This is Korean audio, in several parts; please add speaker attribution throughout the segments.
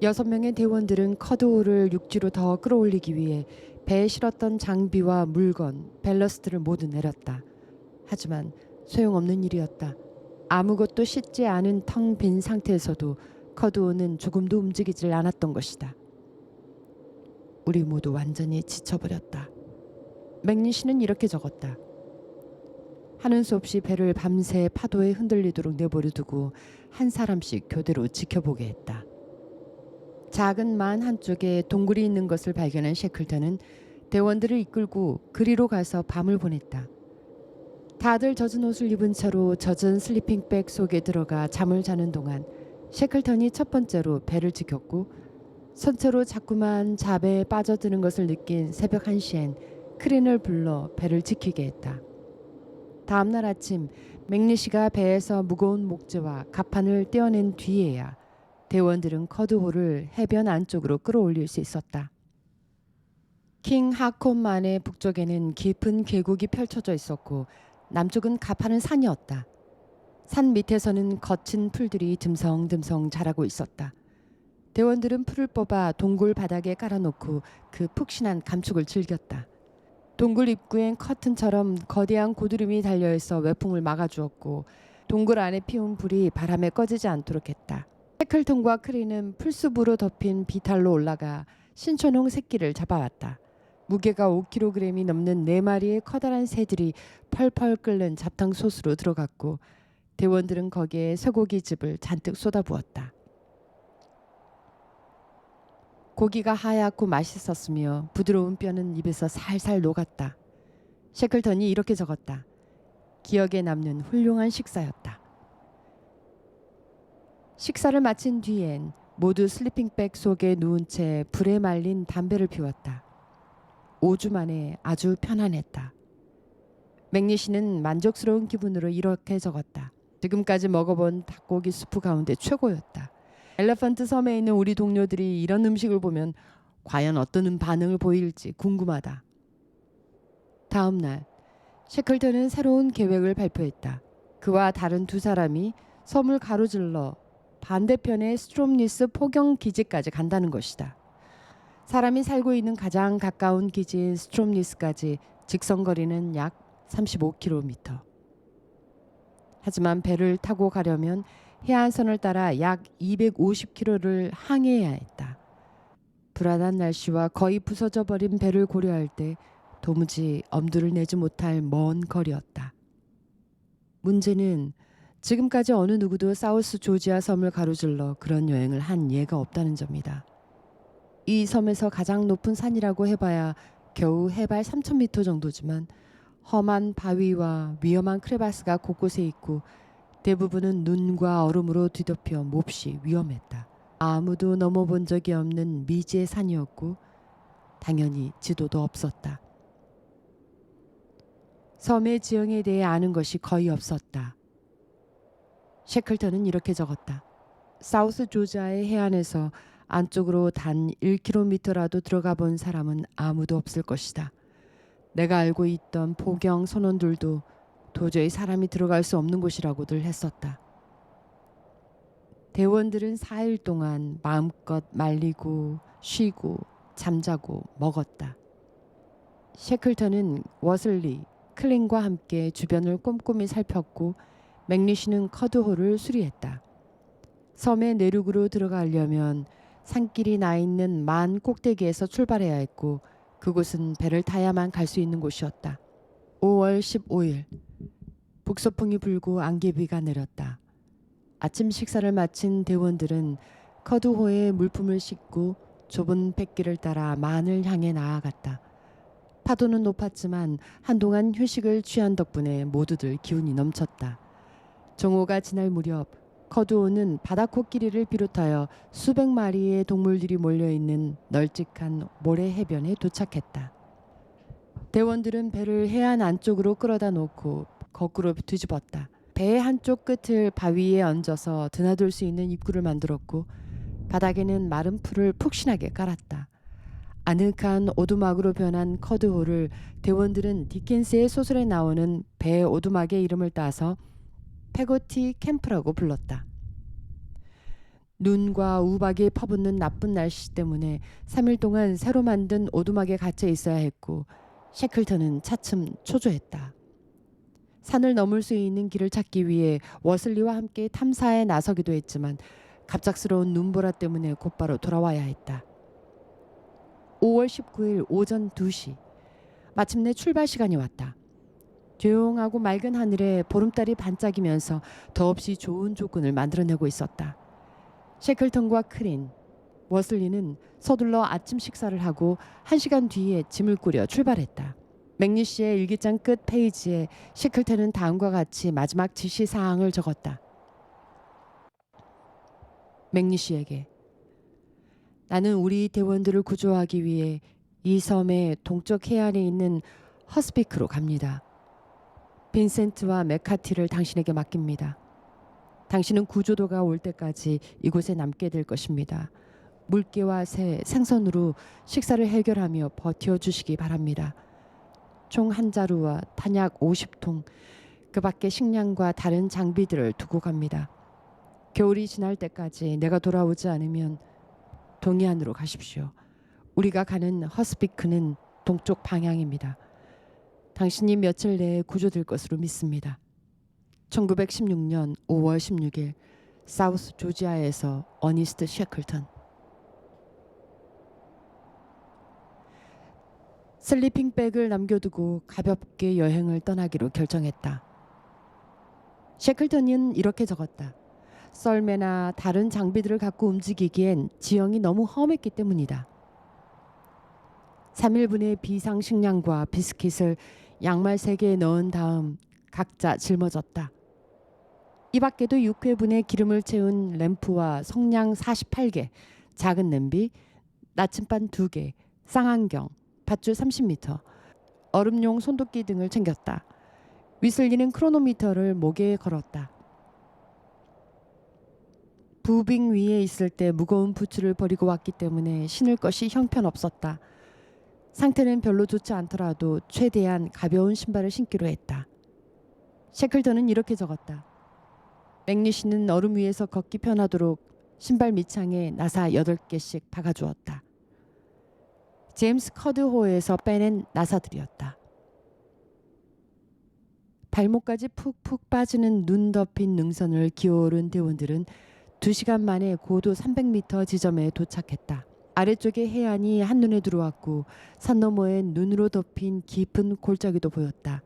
Speaker 1: 6명의 대원들은 커드호를 육지로 더 끌어올리기 위해 배에 실었던 장비와 물건, 밸러스트를 모두 내렸다. 하지만 소용없는 일이었다. 아무것도 싣지 않은 텅 빈 상태에서도 커드호는 조금도 움직이질 않았던 것이다. 우리 모두 완전히 지쳐버렸다. 맥니시는 이렇게 적었다. 하는 수 없이 배를 밤새 파도에 흔들리도록 내버려 두고 한 사람씩 교대로 지켜보게 했다. 작은 만 한쪽에 동굴이 있는 것을 발견한 셰클턴은 대원들을 이끌고 그리로 가서 밤을 보냈다. 다들 젖은 옷을 입은 채로 젖은 슬리핑백 속에 들어가 잠을 자는 동안 셰클턴이 첫 번째로 배를 지켰고, 선체로 자꾸만 잡에 빠져드는 것을 느낀 새벽 1시엔 크린을 불러 배를 지키게 했다. 다음날 아침 맥니시가 배에서 무거운 목재와 갑판을 떼어낸 뒤에야 대원들은 커드호를 해변 안쪽으로 끌어올릴 수 있었다. 킹 하콘만의 북쪽에는 깊은 계곡이 펼쳐져 있었고 남쪽은 가파른 산이었다. 산 밑에서는 거친 풀들이 듬성듬성 자라고 있었다. 대원들은 풀을 뽑아 동굴 바닥에 깔아놓고 그 푹신한 감촉을 즐겼다. 동굴 입구엔 커튼처럼 거대한 고드름이 달려있어 외풍을 막아주었고 동굴 안에 피운 불이 바람에 꺼지지 않도록 했다. 셰클턴과 크린은 풀숲으로 덮인 비탈로 올라가 신촌홍 새끼를 잡아왔다. 무게가 5kg이 넘는 4마리의 커다란 새들이 펄펄 끓는 잡탕솥으로 들어갔고 대원들은 거기에 쇠고기즙을 잔뜩 쏟아부었다. 고기가 하얗고 맛있었으며 부드러운 뼈는 입에서 살살 녹았다. 셰클턴이 이렇게 적었다. 기억에 남는 훌륭한 식사였다. 식사를 마친 뒤엔 모두 슬리핑백 속에 누운 채 불에 말린 담배를 피웠다. 5주 만에 아주 편안했다. 맥니시는 만족스러운 기분으로 이렇게 적었다. 지금까지 먹어본 닭고기 수프 가운데 최고였다. 엘레펀트 섬에 있는 우리 동료들이 이런 음식을 보면 과연 어떤 반응을 보일지 궁금하다. 다음 날 셰클턴은 새로운 계획을 발표했다. 그와 다른 2사람이 섬을 가로질러 반대편의 스트롬니스 포경 기지까지 간다는 것이다. 사람이 살고 있는 가장 가까운 기지인 스트롬니스까지 직선거리는 약 35km. 하지만 배를 타고 가려면 해안선을 따라 약 250km를 항해해야 했다. 불안한 날씨와 거의 부서져 버린 배를 고려할 때 도무지 엄두를 내지 못할 먼 거리였다. 문제는 지금까지 어느 누구도 사우스 조지아 섬을 가로질러 그런 여행을 한 예가 없다는 점이다. 이 섬에서 가장 높은 산이라고 해봐야 겨우 해발 3000m 정도지만 험한 바위와 위험한 크레바스가 곳곳에 있고 대부분은 눈과 얼음으로 뒤덮여 몹시 위험했다. 아무도 넘어본 적이 없는 미지의 산이었고 당연히 지도도 없었다. 섬의 지형에 대해 아는 것이 거의 없었다. 셰클턴은 이렇게 적었다. 사우스 조지아의 해안에서 안쪽으로 단 1km라도 들어가 본 사람은 아무도 없을 것이다. 내가 알고 있던 포경 선원들도 도저히 사람이 들어갈 수 없는 곳이라고들 했었다. 대원들은 4일 동안 마음껏 말리고 쉬고 잠자고 먹었다. 셰클턴은 워슬리, 클린과 함께 주변을 꼼꼼히 살폈고 맥니시는 커드호를 수리했다. 섬의 내륙으로 들어가려면 산길이 나 있는 만 꼭대기에서 출발해야 했고 그곳은 배를 타야만 갈 수 있는 곳이었다. 5월 15일 북서풍이 불고 안개비가 내렸다. 아침 식사를 마친 대원들은 커드호에 물품을 싣고 좁은 뱃길을 따라 만을 향해 나아갔다. 파도는 높았지만 한동안 휴식을 취한 덕분에 모두들 기운이 넘쳤다. 정오가 지날 무렵 커드호는 바다코끼리를 비롯하여 수백 마리의 동물들이 몰려있는 널찍한 모래 해변에 도착했다. 대원들은 배를 해안 안쪽으로 끌어다 놓고 거꾸로 뒤집었다. 배의 한쪽 끝을 바위에 얹어서 드나들 수 있는 입구를 만들었고 바닥에는 마른 풀을 푹신하게 깔았다. 아늑한 오두막으로 변한 커드호를 대원들은 디킨스의 소설에 나오는 배 오두막의 이름을 따서 페고티 캠프라고 불렀다. 눈과 우박이 퍼붓는 나쁜 날씨 때문에 3일 동안 새로 만든 오두막에 갇혀 있어야 했고 셰클턴은 차츰 초조했다. 산을 넘을 수 있는 길을 찾기 위해 워슬리와 함께 탐사에 나서기도 했지만 갑작스러운 눈보라 때문에 곧바로 돌아와야 했다. 5월 19일 오전 2시. 마침내 출발 시간이 왔다. 조용하고 맑은 하늘에 보름달이 반짝이면서 더없이 좋은 조건을 만들어내고 있었다. 셰클턴과 크린, 워슬리는 서둘러 아침 식사를 하고 1시간 뒤에 짐을 꾸려 출발했다. 맥니시의 일기장 끝 페이지에 셰클턴은 다음과 같이 마지막 지시 사항을 적었다. 맥니시에게 나는 우리 대원들을 구조하기 위해 이 섬의 동쪽 해안에 있는 허스피크로 갑니다. 빈센트와 메카티를 당신에게 맡깁니다. 당신은 구조도가 올 때까지 이곳에 남게 될 것입니다. 물개와 새, 생선으로 식사를 해결하며 버텨주시기 바랍니다. 총 한 자루와 탄약 50통, 그 밖에 식량과 다른 장비들을 두고 갑니다. 겨울이 지날 때까지 내가 돌아오지 않으면 동해안으로 가십시오. 우리가 가는 허스피크는 동쪽 방향입니다. 당신이 며칠 내에 구조될 것으로 믿습니다. 1916년 5월 16일 사우스 조지아에서 어니스트 셰클턴. 슬리핑백을 남겨두고 가볍게 여행을 떠나기로 결정했다. 셰클턴은 이렇게 적었다. 썰매나 다른 장비들을 갖고 움직이기엔 지형이 너무 험했기 때문이다. 3일분의 비상식량과 비스킷을 양말 3개에 넣은 다음 각자 짊어졌다. 이 밖에도 6회분의 기름을 채운 램프와 성냥 48개, 작은 냄비, 나침반 2개, 쌍안경, 밧줄 30m, 얼음용 손도끼 등을 챙겼다. 위슬리는 크로노미터를 목에 걸었다. 부빙 위에 있을 때 무거운 부츠를 버리고 왔기 때문에 신을 것이 형편없었다. 상태는 별로 좋지 않더라도 최대한 가벼운 신발을 신기로 했다. 셰클턴은 이렇게 적었다. 맥니시는 얼음 위에서 걷기 편하도록 신발 밑창에 나사 8개씩 박아주었다. 제임스 커드호에서 빼낸 나사들이었다. 발목까지 푹푹 빠지는 눈 덮인 능선을 기어오른 대원들은 2시간 만에 고도 300m 지점에 도착했다. 아래쪽의 해안이 한눈에 들어왔고 산 너머엔 눈으로 덮인 깊은 골짜기도 보였다.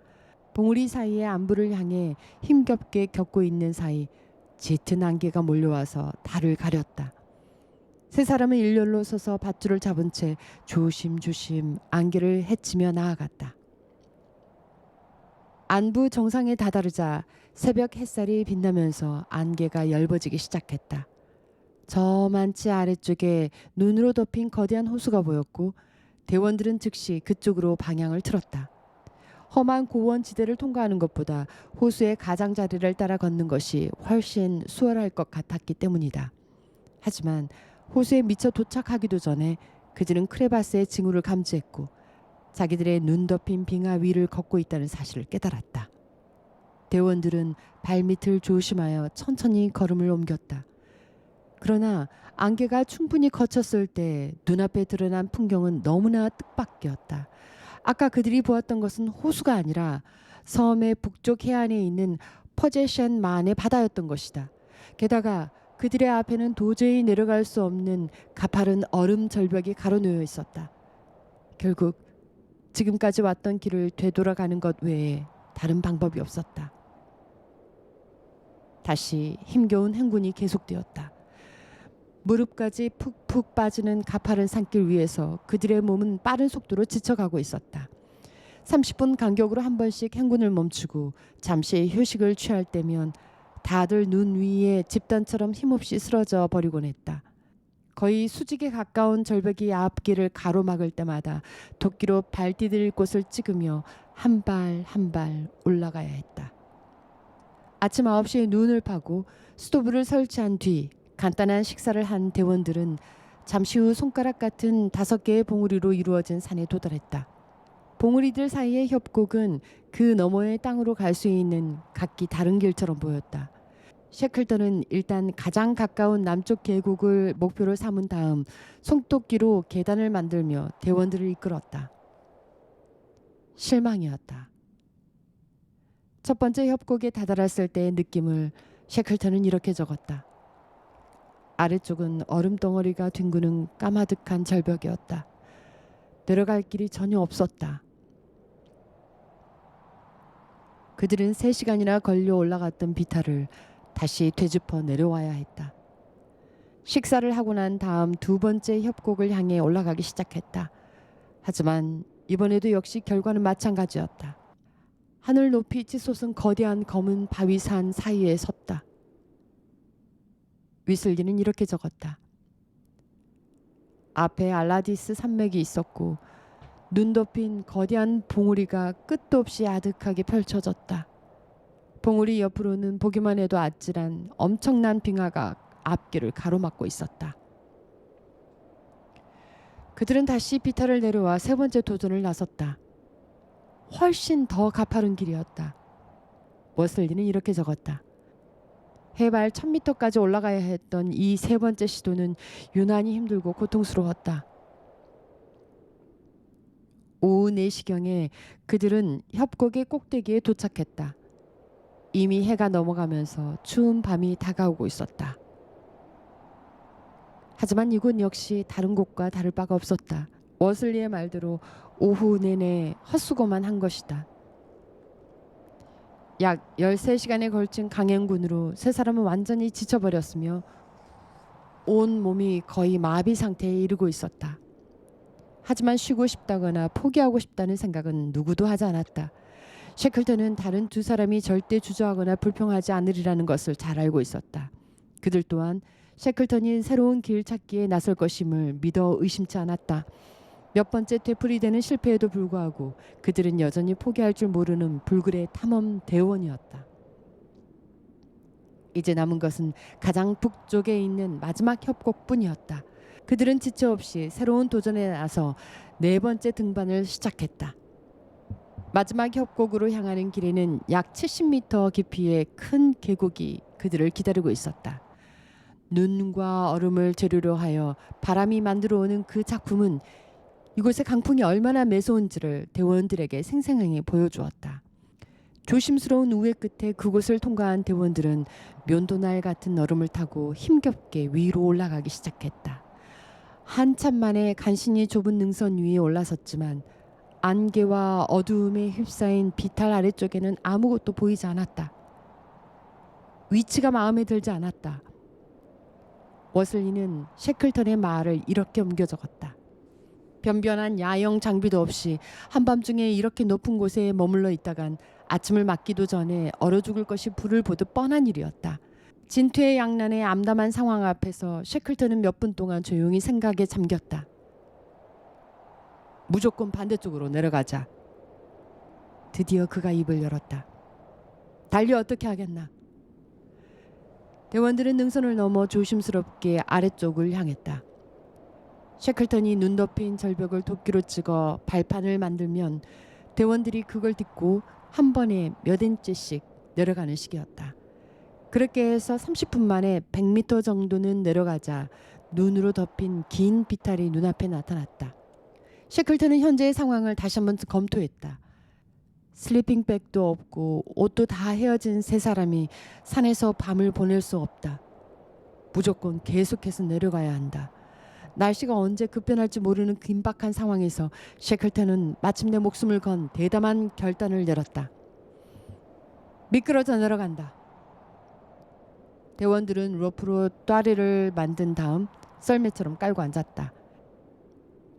Speaker 1: 봉우리 사이의 안부를 향해 힘겹게 겪고 있는 사이 짙은 안개가 몰려와서 달을 가렸다. 세 사람은 일렬로 서서 밧줄을 잡은 채 조심조심 안개를 헤치며 나아갔다. 안부 정상에 다다르자 새벽 햇살이 빛나면서 안개가 엷어지기 시작했다. 저만치 아래쪽에 눈으로 덮인 거대한 호수가 보였고 대원들은 즉시 그쪽으로 방향을 틀었다. 험한 고원지대를 통과하는 것보다 호수의 가장자리를 따라 걷는 것이 훨씬 수월할 것 같았기 때문이다. 하지만 호수에 미처 도착하기도 전에 그들은 크레바스의 징후를 감지했고 자기들의 눈 덮인 빙하 위를 걷고 있다는 사실을 깨달았다. 대원들은 발밑을 조심하여 천천히 걸음을 옮겼다. 그러나 안개가 충분히 걷혔을 때 눈앞에 드러난 풍경은 너무나 뜻밖이었다. 아까 그들이 보았던 것은 호수가 아니라 섬의 북쪽 해안에 있는 퍼제션만의 바다였던 것이다. 게다가 그들의 앞에는 도저히 내려갈 수 없는 가파른 얼음 절벽이 가로놓여 있었다. 결국 지금까지 왔던 길을 되돌아가는 것 외에 다른 방법이 없었다. 다시 힘겨운 행군이 계속되었다. 무릎까지 푹푹 빠지는 가파른 산길 위에서 그들의 몸은 빠른 속도로 지쳐가고 있었다. 30분 간격으로 한 번씩 행군을 멈추고 잠시 휴식을 취할 때면 다들 눈 위에 집단처럼 힘없이 쓰러져 버리곤 했다. 거의 수직에 가까운 절벽이 앞길을 가로막을 때마다 도끼로 발 디딜 곳을 찍으며 한 발 한 발 올라가야 했다. 아침 9시에 눈을 파고 스토브를 설치한 뒤 간단한 식사를 한 대원들은 잠시 후 손가락 같은 5개의 봉우리로 이루어진 산에 도달했다. 봉우리들 사이의 협곡은 그 너머의 땅으로 갈 수 있는 각기 다른 길처럼 보였다. 셰클턴은 일단 가장 가까운 남쪽 계곡을 목표로 삼은 다음 손톱기로 계단을 만들며 대원들을 이끌었다. 실망이었다. 첫 번째 협곡에 다다랐을 때의 느낌을 셰클턴은 이렇게 적었다. 아래쪽은 얼음 덩어리가 뒹구는 까마득한 절벽이었다. 내려갈 길이 전혀 없었다. 그들은 3시간이나 걸려 올라갔던 비탈을 다시 되짚어 내려와야 했다. 식사를 하고 난 다음 두 번째 협곡을 향해 올라가기 시작했다. 하지만 이번에도 역시 결과는 마찬가지였다. 하늘 높이 치솟은 거대한 검은 바위산 사이에 섰다. 위슬기는 이렇게 적었다. 앞에 알라디스 산맥이 있었고 눈 덮인 거대한 봉우리가 끝도 없이 아득하게 펼쳐졌다. 봉우리 옆으로는 보기만 해도 아찔한 엄청난 빙하가 앞길을 가로막고 있었다. 그들은 다시 비탈을 내려와 세 번째 도전을 나섰다. 훨씬 더 가파른 길이었다. 워슬리는 이렇게 적었다. 해발 1000m까지 올라가야 했던 이 세 번째 시도는 유난히 힘들고 고통스러웠다. 오후 4시경에 그들은 협곡의 꼭대기에 도착했다. 이미 해가 넘어가면서 추운 밤이 다가오고 있었다. 하지만 이곳 역시 다른 곳과 다를 바가 없었다. 워슬리의 말대로 오후 내내 헛수고만 한 것이다. 약 13시간에 걸친 강행군으로 세 사람은 완전히 지쳐버렸으며 온 몸이 거의 마비 상태에 이르고 있었다. 하지만 쉬고 싶다거나 포기하고 싶다는 생각은 누구도 하지 않았다. 셰클턴은 다른 두 사람이 절대 주저하거나 불평하지 않으리라는 것을 잘 알고 있었다. 그들 또한 셰클턴이 새로운 길 찾기에 나설 것임을 믿어 의심치 않았다. 몇 번째 되풀이되는 실패에도 불구하고 그들은 여전히 포기할 줄 모르는 불굴의 탐험 대원이었다. 이제 남은 것은 가장 북쪽에 있는 마지막 협곡뿐이었다. 그들은 지체 없이 새로운 도전에 나서 네 번째 등반을 시작했다. 마지막 협곡으로 향하는 길에는 약 70m 깊이의 큰 계곡이 그들을 기다리고 있었다. 눈과 얼음을 재료로 하여 바람이 만들어 오는 그 작품은 이곳의 강풍이 얼마나 매서운지를 대원들에게 생생하게 보여주었다. 조심스러운 우회 끝에 그곳을 통과한 대원들은 면도날 같은 얼음을 타고 힘겹게 위로 올라가기 시작했다. 한참 만에 간신히 좁은 능선 위에 올라섰지만 안개와 어두움에 휩싸인 비탈 아래쪽에는 아무것도 보이지 않았다. 위치가 마음에 들지 않았다. 워슬리는 셰클턴의 말을 이렇게 옮겨 적었다. 변변한 야영 장비도 없이 한밤중에 이렇게 높은 곳에 머물러 있다간 아침을 맞기도 전에 얼어 죽을 것이 불을 보듯 뻔한 일이었다. 진퇴의 양난의 암담한 상황 앞에서 셰클턴은 몇 분 동안 조용히 생각에 잠겼다. 무조건 반대쪽으로 내려가자. 드디어 그가 입을 열었다. 달리 어떻게 하겠나? 대원들은 능선을 넘어 조심스럽게 아래쪽을 향했다. 셰클턴이 눈 덮인 절벽을 도끼로 찍어 발판을 만들면 대원들이 그걸 딛고 한 번에 몇 인치씩 내려가는 식이었다. 그렇게 해서 30분 만에 100m 정도는 내려가자 눈으로 덮인 긴 비탈이 눈앞에 나타났다. 셰클턴은 현재의 상황을 다시 한번 검토했다. 슬리핑백도 없고 옷도 다 헤어진 세 사람이 산에서 밤을 보낼 수 없다. 무조건 계속해서 내려가야 한다. 날씨가 언제 급변할지 모르는 긴박한 상황에서 셰클턴은 마침내 목숨을 건 대담한 결단을 내렸다. 미끄러져 내려간다. 대원들은 로프로 또아리를 만든 다음 썰매처럼 깔고 앉았다.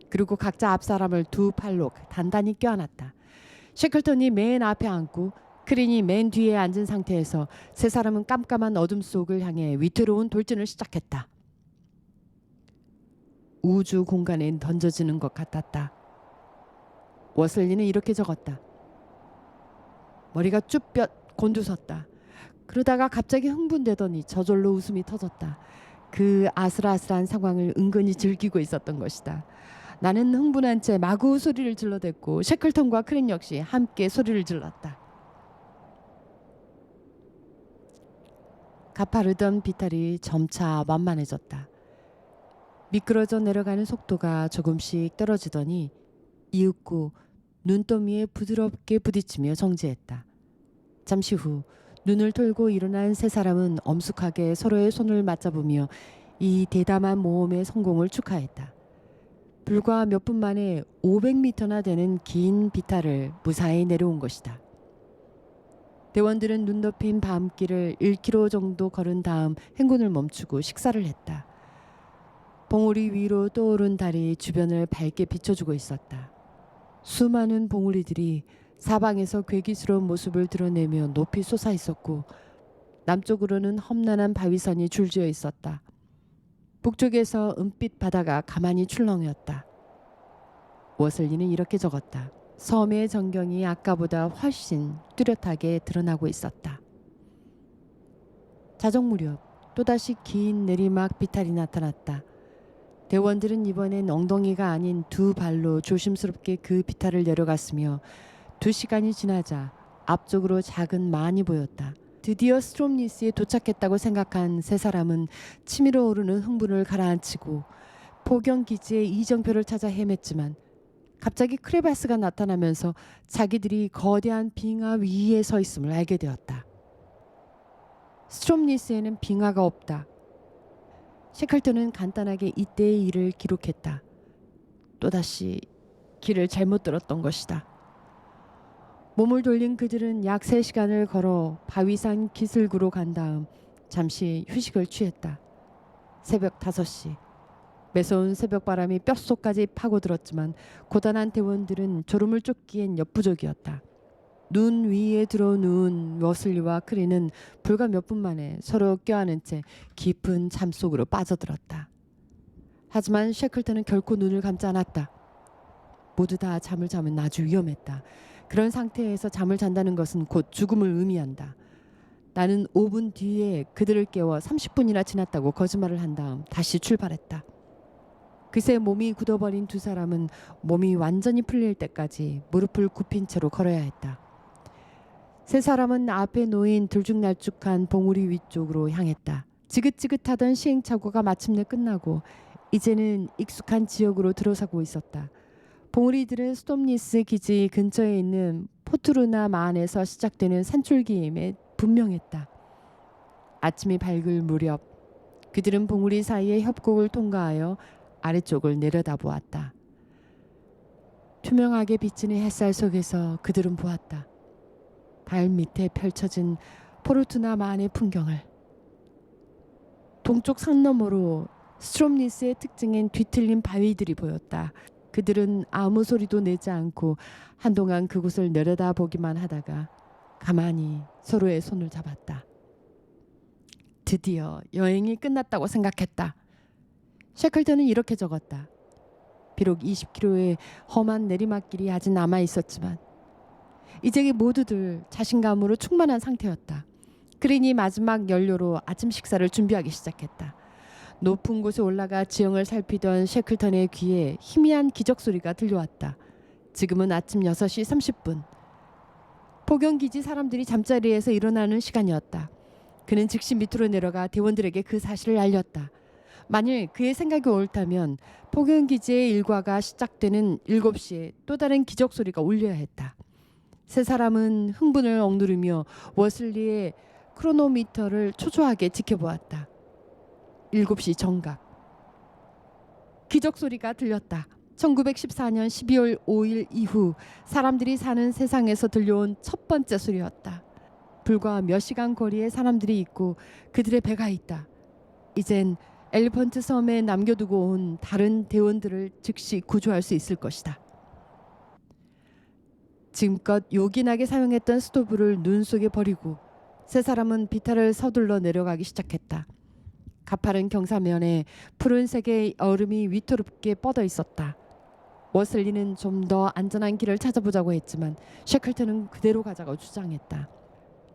Speaker 1: 그리고 각자 앞사람을 두 팔로 단단히 껴안았다. 셰클턴이 맨 앞에 앉고 크린이 맨 뒤에 앉은 상태에서 세 사람은 깜깜한 어둠 속을 향해 위태로운 돌진을 시작했다. 우주 공간에 던져지는 것 같았다. 워슬리는 이렇게 적었다. 머리가 쭈뼛 곤두섰다. 그러다가 갑자기 흥분되더니 저절로 웃음이 터졌다. 그 아슬아슬한 상황을 은근히 즐기고 있었던 것이다. 나는 흥분한 채 마구 소리를 질러댔고 셰클턴과 크린 역시 함께 소리를 질렀다. 가파르던 비탈이 점차 완만해졌다. 미끄러져 내려가는 속도가 조금씩 떨어지더니 이윽고 눈더미에 부드럽게 부딪히며 정지했다. 잠시 후 눈을 털고 일어난 세 사람은 엄숙하게 서로의 손을 맞잡으며 이 대담한 모험의 성공을 축하했다. 불과 몇 분 만에 500m나 되는 긴 비탈을 무사히 내려온 것이다. 대원들은 눈 덮인 밤길을 1km 정도 걸은 다음 행군을 멈추고 식사를 했다. 봉우리 위로 떠오른 달이 주변을 밝게 비춰주고 있었다. 수많은 봉우리들이 사방에서 괴기스러운 모습을 드러내며 높이 솟아 있었고 남쪽으로는 험난한 바위선이 줄지어 있었다. 북쪽에서 은빛 바다가 가만히 출렁였다. 워슬리는 이렇게 적었다. 섬의 전경이 아까보다 훨씬 뚜렷하게 드러나고 있었다. 자정 무렵 또다시 긴 내리막 비탈이 나타났다. 대원들은 이번엔 엉덩이가 아닌 두 발로 조심스럽게 그 비탈을 내려갔으며 2시간이 지나자 앞쪽으로 작은 만이 보였다. 드디어 스트롬니스에 도착했다고 생각한 세 사람은 치밀어 오르는 흥분을 가라앉히고 포경기지의 이정표를 찾아 헤맸지만 갑자기 크레바스가 나타나면서 자기들이 거대한 빙하 위에 서 있음을 알게 되었다. 스트롬니스에는 빙하가 없다. 셰클턴은 간단하게 이때의 일을 기록했다. 또다시 길을 잘못 들었던 것이다. 몸을 돌린 그들은 약 3시간을 걸어 바위산 기슭으로 간 다음 잠시 휴식을 취했다. 새벽 5시. 매서운 새벽바람이 뼛속까지 파고들었지만 고단한 대원들은 졸음을 쫓기엔 역부족이었다. 눈 위에 들어누운 워슬리와 크리는 불과 몇 분 만에 서로 껴안은 채 깊은 잠속으로 빠져들었다. 하지만 셰클턴은 결코 눈을 감지 않았다. 모두 다 잠을 자면 아주 위험했다. 그런 상태에서 잠을 잔다는 것은 곧 죽음을 의미한다. 나는 5분 뒤에 그들을 깨워 30분이나 지났다고 거짓말을 한 다음 다시 출발했다. 그새 몸이 굳어버린 두 사람은 몸이 완전히 풀릴 때까지 무릎을 굽힌 채로 걸어야 했다. 세 사람은 앞에 놓인 들쭉날쭉한 봉우리 위쪽으로 향했다. 지긋지긋하던 시행착오가 마침내 끝나고 이제는 익숙한 지역으로 들어서고 있었다. 봉우리들은 스톰니스 기지 근처에 있는 포트루나 만에서 시작되는 산줄기임에 분명했다. 아침이 밝을 무렵 그들은 봉우리 사이의 협곡을 통과하여 아래쪽을 내려다보았다. 투명하게 비치는 햇살 속에서 그들은 보았다. 발 밑에 펼쳐진 포르투나 만의 풍경을. 동쪽 산 너머로 스트롬니스의 특징인 뒤틀린 바위들이 보였다. 그들은 아무 소리도 내지 않고 한동안 그곳을 내려다보기만 하다가 가만히 서로의 손을 잡았다. 드디어 여행이 끝났다고 생각했다. 셰클턴은 이렇게 적었다. 비록 20km의 험한 내리막길이 아직 남아 있었지만 이제 모두들 자신감으로 충만한 상태였다. 크린이 마지막 연료로 아침 식사를 준비하기 시작했다. 높은 곳에 올라가 지형을 살피던 셰클턴의 귀에 희미한 기적 소리가 들려왔다. 지금은 아침 6시 30분. 포경기지 사람들이 잠자리에서 일어나는 시간이었다. 그는 즉시 밑으로 내려가 대원들에게 그 사실을 알렸다. 만일 그의 생각이 옳다면 포경기지의 일과가 시작되는 7시에 또 다른 기적 소리가 울려야 했다. 세 사람은 흥분을 억누르며 워슬리의 크로노미터를 초조하게 지켜보았다. 7시 정각. 기적 소리가 들렸다. 1914년 12월 5일 이후 사람들이 사는 세상에서 들려온 첫 번째 소리였다. 불과 몇 시간 거리에 사람들이 있고 그들의 배가 있다. 이젠 엘리펀트 섬에 남겨두고 온 다른 대원들을 즉시 구조할 수 있을 것이다. 지금껏 요긴하게 사용했던 스토브를 눈 속에 버리고 세 사람은 비탈을 서둘러 내려가기 시작했다. 가파른 경사면에 푸른색의 얼음이 위태롭게 뻗어 있었다. 워슬리는 좀 더 안전한 길을 찾아보자고 했지만 셰클턴은 그대로 가자고 주장했다.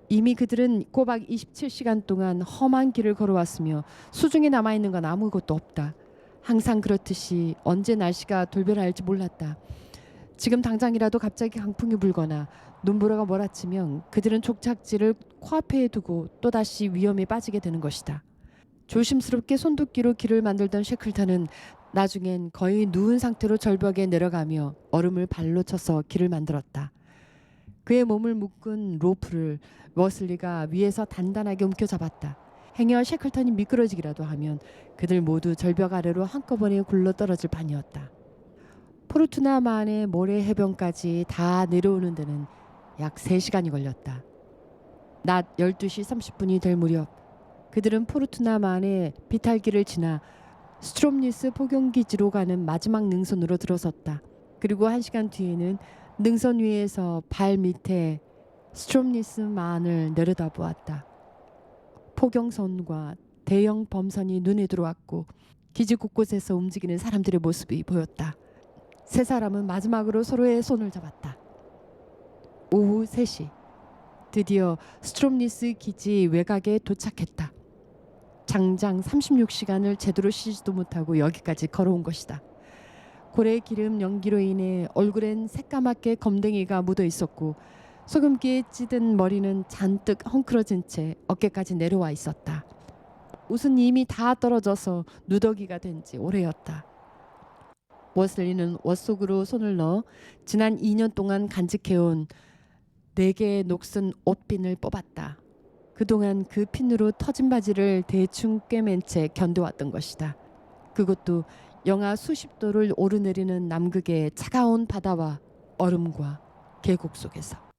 Speaker 1: 이미 그들은 꼬박 27시간 동안 험한 길을 걸어왔으며 수중에 남아있는 건 아무것도 없다. 항상 그렇듯이 언제 날씨가 돌변할지 몰랐다. 지금 당장이라도 갑자기 강풍이 불거나 눈보라가 몰아치면 그들은 족착지를 코앞에 두고 또다시 위험에 빠지게 되는 것이다. 조심스럽게 손도끼로 길을 만들던 셰클턴은 나중엔 거의 누운 상태로 절벽에 내려가며 얼음을 발로 쳐서 길을 만들었다. 그의 몸을 묶은 로프를 머슬리가 위에서 단단하게 움켜잡았다. 행여 셰클턴이 미끄러지기라도 하면 그들 모두 절벽 아래로 한꺼번에 굴러 떨어질 판이었다. 포르투나만의 모래 해변까지 다 내려오는 데는 약 3시간이 걸렸다. 낮 12시 30분이 될 무렵 그들은 포르투나만의 비탈길을 지나 스트롬니스 포경기지로 가는 마지막 능선으로 들어섰다. 그리고 1시간 뒤에는 능선 위에서 발 밑에 스트롬니스만을 내려다보았다. 포경선과 대형 범선이 눈에 들어왔고 기지 곳곳에서 움직이는 사람들의 모습이 보였다. 세 사람은 마지막으로 서로의 손을 잡았다. 오후 3시 드디어 스트롬니스 기지 외곽에 도착했다. 장장 36시간을 제대로 쉬지도 못하고 여기까지 걸어온 것이다. 고래 기름 연기로 인해 얼굴엔 새까맣게 검댕이가 묻어 있었고 소금기에 찌든 머리는 잔뜩 헝클어진 채 어깨까지 내려와 있었다. 옷은 이미 다 떨어져서 누더기가 된 지 오래였다. 머슬리는 왓속으로 손을 넣어 지난 2년 동안 간직해온 4개의 녹슨 옷핀을 뽑았다. 그동안 그 핀으로 터진 바지를 대충 꿰맨 채 견뎌왔던 것이다. 그것도 영하 수십 도를 오르내리는 남극의 차가운 바다와 얼음과 계곡 속에서.